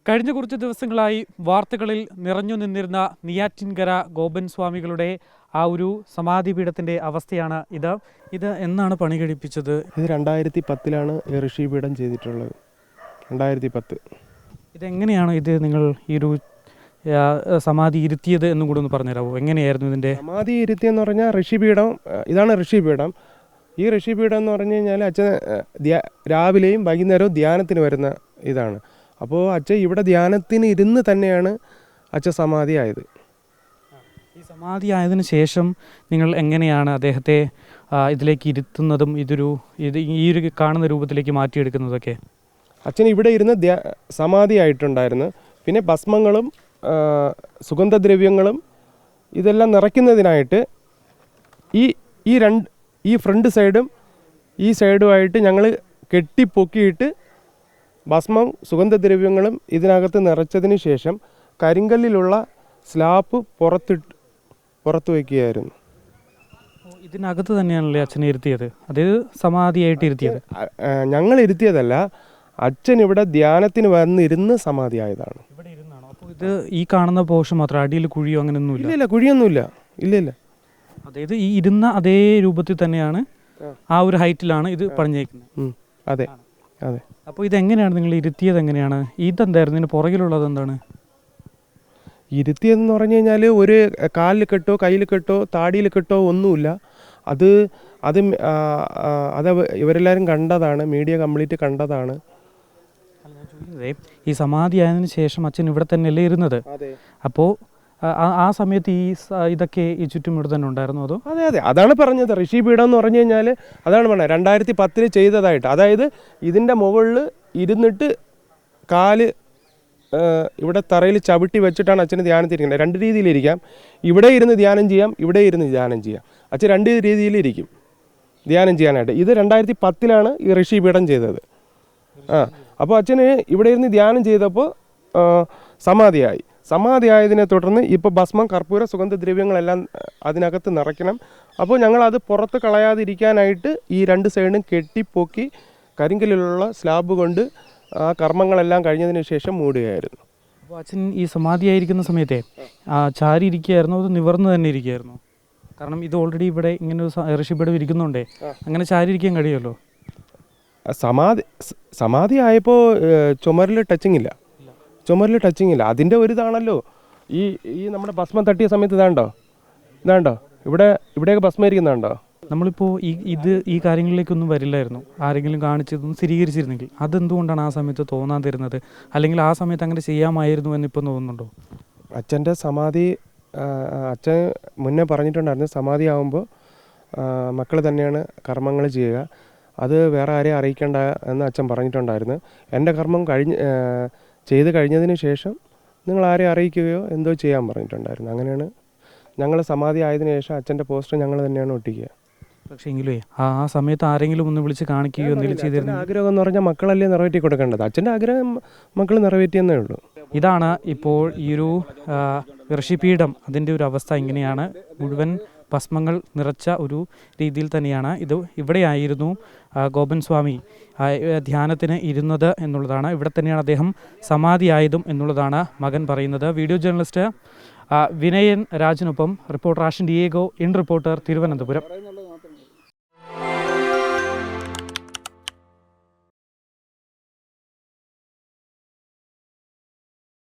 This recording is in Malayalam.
കഴിഞ്ഞ കുറച്ച് ദിവസങ്ങളായി വാർത്തകളിൽ നിറഞ്ഞു നിന്നിരുന്ന നെയ്യാറ്റിൻകര ഗോപൻ സ്വാമികളുടെ ആ ഒരു സമാധിപീഠത്തിൻ്റെ അവസ്ഥയാണ് ഇത് എന്നാണ് പണി കഴിപ്പിച്ചത്? ഇത് 2010 ഈ ഋഷിപീഠം ചെയ്തിട്ടുള്ളത്. 2010. ഇതെങ്ങനെയാണ് നിങ്ങൾ ഈ ഒരു സമാധി ഇരുത്തിയത് എന്നും കൂടെ ഒന്ന് പറഞ്ഞുതരാമോ? എങ്ങനെയായിരുന്നു ഇതിൻ്റെ സമാധി ഇരുത്തിയെന്ന് പറഞ്ഞാൽ ഋഷിപീഠം ഇതാണ് ഋഷിപീഠം. ഈ ഋഷിപീഠം എന്ന് പറഞ്ഞു കഴിഞ്ഞാൽ അച്ഛൻ രാവിലെയും വൈകുന്നേരവും ധ്യാനത്തിന് വരുന്ന ഇതാണ്. അപ്പോൾ അച്ഛൻ ഇവിടെ ധ്യാനത്തിന് ഇരുന്ന് തന്നെയാണ് അച്ഛൻ സമാധി ആയത്. ഈ സമാധി ആയതിനു ശേഷം നിങ്ങൾ എങ്ങനെയാണ് അദ്ദേഹത്തെ ഇതിലേക്ക് ഇരുത്തുന്നതും ഈ ഒരു കാണുന്ന രൂപത്തിലേക്ക് മാറ്റിയെടുക്കുന്നതൊക്കെ? അച്ഛൻ ഇവിടെ ഇരുന്ന് സമാധി ആയിട്ടുണ്ടായിരുന്നു. പിന്നെ ഭസ്മങ്ങളും സുഗന്ധദ്രവ്യങ്ങളും ഇതെല്ലാം നിറയ്ക്കുന്നതിനായിട്ട് ഈ ഫ്രണ്ട് സൈഡും ഈ സൈഡുമായിട്ട് ഞങ്ങൾ കെട്ടിപ്പൊക്കിയിട്ട് ഭസ്മം സുഗന്ധദ്രവ്യങ്ങളും ഇതിനകത്ത് നിറച്ചതിന് ശേഷം കരിങ്കല്ലിലുള്ള സ്ലാബ് പുറത്ത് വയ്ക്കുകയായിരുന്നു. ഇതിനകത്ത് തന്നെയാണല്ലേ അച്ഛനെ ഇരുത്തിയത്? അതായത് സമാധിയായിട്ട് ഇരുത്തിയത്? ഞങ്ങൾ ഇരുത്തിയതല്ല, അച്ഛൻ ഇവിടെ ധ്യാനത്തിന് വന്നിരുന്ന് സമാധിയായതാണ്. ഇവിടെ ഇരുന്നാണോ? അപ്പോൾ ഇത് ഈ കാണുന്ന പോർഷൻ മാത്രം, അടിയിൽ കുഴിയോ അങ്ങനെയൊന്നുമില്ല? ഇല്ല, കുഴിയൊന്നുമില്ല. ഇല്ല. അതായത് ഈ ഇരുന്ന അതേ രൂപത്തിൽ തന്നെയാണ്, ആ ഒരു ഹൈറ്റിലാണ് ഇത് പണിഞ്ഞേക്കുന്നത്? അതെ. അപ്പോൾ ഇതെങ്ങനെയാണ് നിങ്ങൾ ഇരുത്തിയത്? എങ്ങനെയാണ് ഇതെന്തായിരുന്നു? ഇതിന് പുറകിലുള്ളത് എന്താണ്? ഇരുത്തിയതെന്ന് പറഞ്ഞു കഴിഞ്ഞാൽ ഒരു കാലിൽ കെട്ടോ കയ്യിൽ കെട്ടോ താടിയിൽ കെട്ടോ ഒന്നുമില്ല. അത് ഇവരെല്ലാവരും കണ്ടതാണ്, മീഡിയ കംപ്ലീറ്റ് കണ്ടതാണ്. ഈ സമാധി ആയതിനു ശേഷം അച്ഛൻ ഇവിടെ തന്നെയല്ലേ ഇരുന്നത്? അപ്പോൾ ആ സമയത്ത് ഇതൊക്കെ ഈ ചുറ്റും ഇവിടെ തന്നെ ഉണ്ടായിരുന്നു? അതോ? അതെ, അതാണ് പറഞ്ഞത്. ഋഷിപീഠം എന്ന് പറഞ്ഞു കഴിഞ്ഞാൽ അതാണ് പറഞ്ഞത്, 2010 ചെയ്തതായിട്ട്. അതായത് ഇതിൻ്റെ മുകളിൽ ഇരുന്നിട്ട് കാല് ഇവിടെ തറയിൽ ചവിട്ടി വെച്ചിട്ടാണ് അച്ഛന് ധ്യാനത്തിരിക്കുന്നത്. 2 രീതിയിലിരിക്കാം. ഇവിടെ ഇരുന്ന് ധ്യാനം ചെയ്യാം, ഇവിടെ ഇരുന്ന് ധ്യാനം ചെയ്യാം. അച്ഛൻ 2 രീതിയിലിരിക്കും ധ്യാനം ചെയ്യാനായിട്ട്. ഇത് 2010 ഈ ഋഷിപീഠം ചെയ്തത്. അപ്പോൾ അച്ഛന് ഇവിടെ ഇരുന്ന് ധ്യാനം ചെയ്തപ്പോൾ സമാധിയായതിനെ തുടർന്ന് ഇപ്പോൾ ഭസ്മം, കർപ്പൂര, സുഗന്ധദ്രവ്യങ്ങളെല്ലാം അതിനകത്ത് നിറയ്ക്കണം. അപ്പോൾ ഞങ്ങളത് പുറത്ത് കളയാതിരിക്കാനായിട്ട് ഈ 2 സൈഡും കെട്ടിപ്പൊക്കി കരിങ്കല്ലിലുള്ള സ്ലാബ് കൊണ്ട് ആ കർമ്മങ്ങളെല്ലാം കഴിഞ്ഞതിന് ശേഷം മൂടുകയായിരുന്നു. അപ്പോൾ അച്ഛൻ ഈ സമാധിയായിരിക്കുന്ന സമയത്തെ ചാരി ഇരിക്കുകയായിരുന്നോ അതോ നിവർന്ന് തന്നെ ഇരിക്കുകയായിരുന്നോ? കാരണം ഇത് ഓൾറെഡി ഇവിടെ ഇങ്ങനെ ഒരു ഋഷിപീഠം ഇരിക്കുന്നുണ്ടേ, അങ്ങനെ ചാരി ഇരിക്കാൻ കഴിയുമല്ലോ. സമാധി ആയപ്പോൾ ചുമരിൽ ടച്ചിങ് ഇല്ല. അതിൻ്റെ ഒരു ഇതാണല്ലോ ഈ നമ്മുടെ ഭസ്മം തട്ടിയ സമയത്ത് ഇതാണ്ടോ ഇവിടെയൊക്കെ ഭസ്മം ഇരിക്കുന്നുണ്ടോ? നമ്മളിപ്പോൾ ഈ കാര്യങ്ങളിലേക്കൊന്നും വരില്ലായിരുന്നു. ആരെങ്കിലും കാണിച്ചതൊന്നും സ്ഥിരീകരിച്ചിരുന്നെങ്കിൽ അതെന്തുകൊണ്ടാണ് ആ സമയത്ത് തോന്നാതിരുന്നത്? അല്ലെങ്കിൽ ആ സമയത്ത് അങ്ങനെ ചെയ്യാമായിരുന്നു എന്നിപ്പോൾ തോന്നുന്നുണ്ടോ? അച്ഛൻ്റെ സമാധി അച്ഛൻ മുന്നേ പറഞ്ഞിട്ടുണ്ടായിരുന്നു, സമാധി ആകുമ്പോൾ മക്കൾ തന്നെയാണ് കർമ്മങ്ങൾ ചെയ്യുക, അത് വേറെ ആരെയും അറിയിക്കേണ്ട എന്ന് അച്ഛൻ പറഞ്ഞിട്ടുണ്ടായിരുന്നു. എൻ്റെ കർമ്മം ചെയ്ത് കഴിഞ്ഞതിന് ശേഷം നിങ്ങൾ ആരെയും അറിയിക്കുകയോ എന്തോ ചെയ്യാൻ പറഞ്ഞിട്ടുണ്ടായിരുന്നു. അങ്ങനെയാണ് ഞങ്ങൾ സമാധി ആയതിനു ശേഷം അച്ഛൻ്റെ പോസ്റ്റർ ഞങ്ങൾ തന്നെയാണ് ഒട്ടിക്കുക. പക്ഷേ എങ്കിലേ ആ സമയത്ത് ആരെങ്കിലും ഒന്ന് വിളിച്ച് കാണിക്കുകയോ എന്തെങ്കിലും ചെയ്തിരുന്നു? ആഗ്രഹം എന്ന് പറഞ്ഞാൽ മക്കളല്ലേ നിറവേറ്റി കൊടുക്കേണ്ടത്. അച്ഛൻ്റെ ആഗ്രഹം മക്കൾ നിറവേറ്റിയെന്നേ ഉള്ളൂ. ഇതാണ് ഇപ്പോൾ ഈ ഒരു ഋഷിപീഠം, അതിൻ്റെ ഒരു അവസ്ഥ ഇങ്ങനെയാണ്. മുഴുവൻ ഭസ്മങ്ങൾ നിറച്ച ഒരു രീതിയിൽ തന്നെയാണ് ഇവിടെയായിരുന്നു ഗോപൻ സ്വാമി ധ്യാനത്തിന് ഇരുന്നത് എന്നുള്ളതാണ്. ഇവിടെ തന്നെയാണ് അദ്ദേഹം സമാധിയായതും എന്നുള്ളതാണ് മകൻ പറയുന്നത്. വീഡിയോ ജേർണലിസ്റ്റ് വിനയൻ രാജിനൊപ്പം reporter Ashan Diego, in reporter, Thiruvananthapuram.